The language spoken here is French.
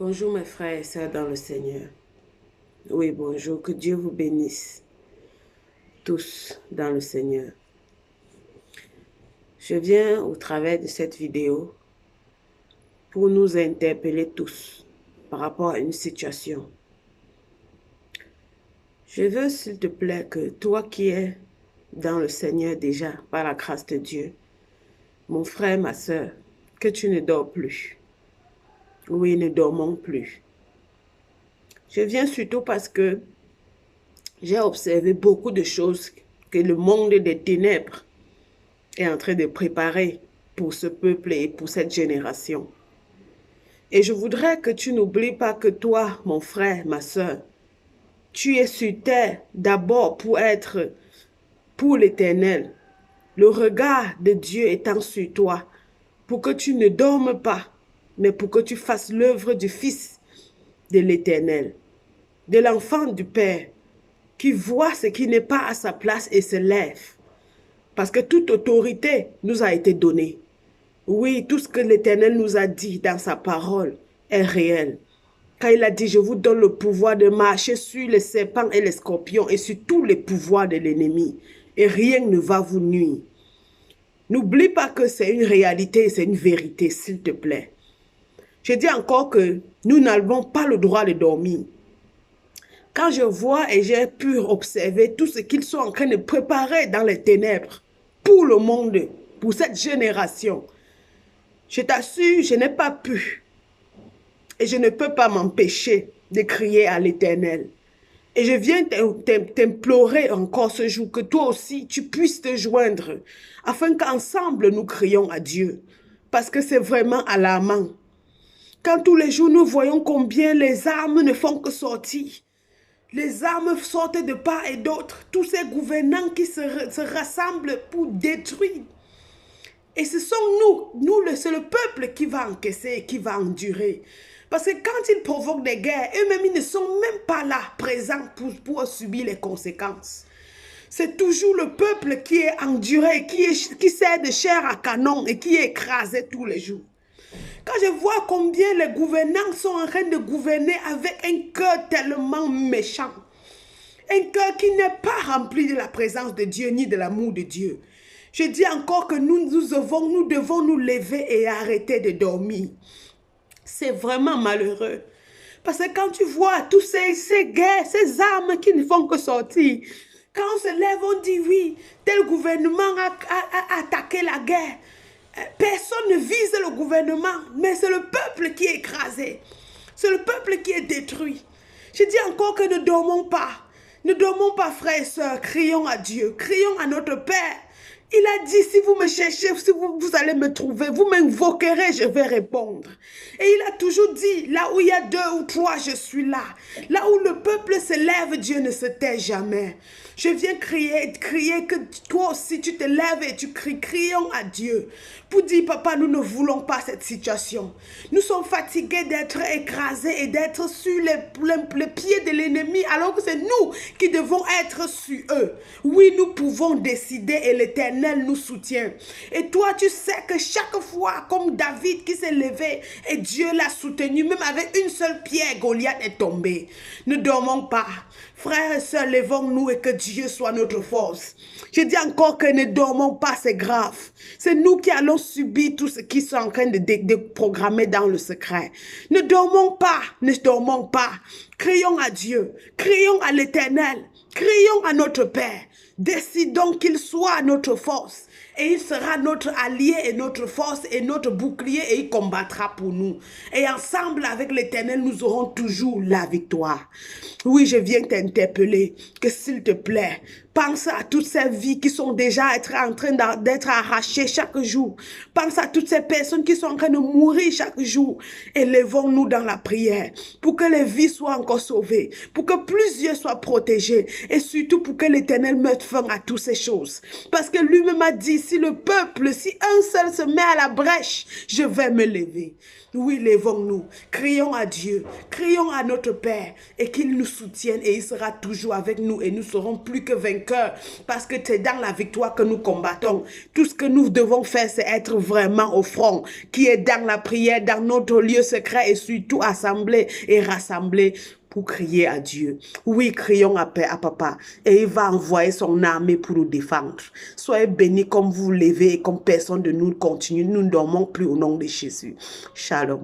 Bonjour mes frères et sœurs dans le Seigneur. Oui, bonjour, que Dieu vous bénisse tous dans le Seigneur. Je viens au travers de cette vidéo pour nous interpeller tous par rapport à une situation. Je veux, s'il te plaît, que toi qui es dans le Seigneur déjà, par la grâce de Dieu, mon frère, ma sœur, que tu ne dors plus. Oui, ne dormons plus. Je viens surtout parce que j'ai observé beaucoup de choses que le monde des ténèbres est en train de préparer pour ce peuple et pour cette génération. Et je voudrais que tu n'oublies pas que toi, mon frère, ma soeur, tu es sur terre d'abord pour être pour l'Éternel. Le regard de Dieu étant sur toi, pour que tu ne dormes pas, mais pour que tu fasses l'œuvre du Fils de l'Éternel, de l'enfant du Père, qui voit ce qui n'est pas à sa place et se lève. Parce que toute autorité nous a été donnée. Oui, tout ce que l'Éternel nous a dit dans sa parole est réel. Quand il a dit, je vous donne le pouvoir de marcher sur les serpents et les scorpions et sur tous les pouvoirs de l'ennemi. Et rien ne va vous nuire. N'oublie pas que c'est une réalité, c'est une vérité, s'il te plaît. Je dis encore que nous n'avons pas le droit de dormir. Quand je vois et j'ai pu observer tout ce qu'ils sont en train de préparer dans les ténèbres pour le monde, pour cette génération, je t'assure, je n'ai pas pu et je ne peux pas m'empêcher de crier à l'Éternel. Et je viens t'implorer encore ce jour que toi aussi tu puisses te joindre afin qu'ensemble nous crions à Dieu. Parce que c'est vraiment alarmant. Quand tous les jours nous voyons combien les armes ne font que sortir. Les armes sortent de part et d'autre. Tous ces gouvernants qui se rassemblent pour détruire. Et ce sont c'est le peuple qui va encaisser et qui va endurer. Parce que quand ils provoquent des guerres, eux-mêmes, ils ne sont même pas là, présents pour subir les conséquences. C'est toujours le peuple qui est enduré, qui sert de chair à canon et qui est écrasé tous les jours. Quand je vois combien les gouvernants sont en train de gouverner avec un cœur tellement méchant, un cœur qui n'est pas rempli de la présence de Dieu ni de l'amour de Dieu, je dis encore que nous devons nous lever et arrêter de dormir. C'est vraiment malheureux. Parce que quand tu vois tous ces guerres, ces armes qui ne font que sortir, quand on se lève, on dit oui, tel gouvernement a attaqué la guerre. Personne ne vise le gouvernement, mais c'est le peuple qui est écrasé. C'est le peuple qui est détruit. Je dis encore que ne dormons pas. Ne dormons pas, frères et sœurs. Crions à Dieu. Crions à notre Père. Il a dit, si vous me cherchez, si vous allez me trouver, vous m'invoquerez, je vais répondre. Et il a toujours dit, là où il y a 2 ou 3, je suis là. Là où le peuple se lève, Dieu ne se tait jamais. Je viens crier que toi aussi tu te lèves et tu cries, crions à Dieu. Pour dire, papa, nous ne voulons pas cette situation. Nous sommes fatigués d'être écrasés et d'être sur les pieds de l'ennemi, alors que c'est nous qui devons être sur eux. Oui, nous pouvons décider et l'Éternel nous soutient. Et toi, tu sais que chaque fois, comme David qui s'est levé et Dieu l'a soutenu, même avec une seule pierre, Goliath est tombé. Ne dormons pas. Frères et sœurs, levons-nous et que Dieu soit notre force. Je dis encore que ne dormons pas, c'est grave. C'est nous qui allons subir tout ce qu'ils sont en train de programmer dans le secret. Ne dormons pas, ne dormons pas. Crions à Dieu, crions à l'Éternel, crions à notre Père. Décidons qu'il soit notre force. Et il sera notre allié et notre force et notre bouclier et il combattra pour nous. Et ensemble avec l'Éternel, nous aurons toujours la victoire. Oui, je viens t'interpeller que s'il te plaît, pense à toutes ces vies qui sont déjà en train d'être arrachées chaque jour. Pense à toutes ces personnes qui sont en train de mourir chaque jour. Élevons-nous dans la prière pour que les vies soient encore sauvées, pour que plusieurs soient protégés et surtout pour que l'Éternel mette fin à toutes ces choses. Parce que lui-même a dit, si le peuple, si un seul se met à la brèche, je vais me lever. Oui, levons-nous, crions à Dieu, crions à notre Père et qu'il nous soutienne et il sera toujours avec nous et nous serons plus que vainqueurs. vainqueur parce que c'est dans la victoire que nous combattons. Tout ce que nous devons faire, c'est être vraiment au front, qui est dans la prière, dans notre lieu secret et surtout assembler et rassembler pour crier à Dieu. Oui, crions à Papa et il va envoyer son armée pour nous défendre. Soyez bénis comme vous levez et comme personne de nous continue. Nous ne dormons plus au nom de Jésus. Shalom.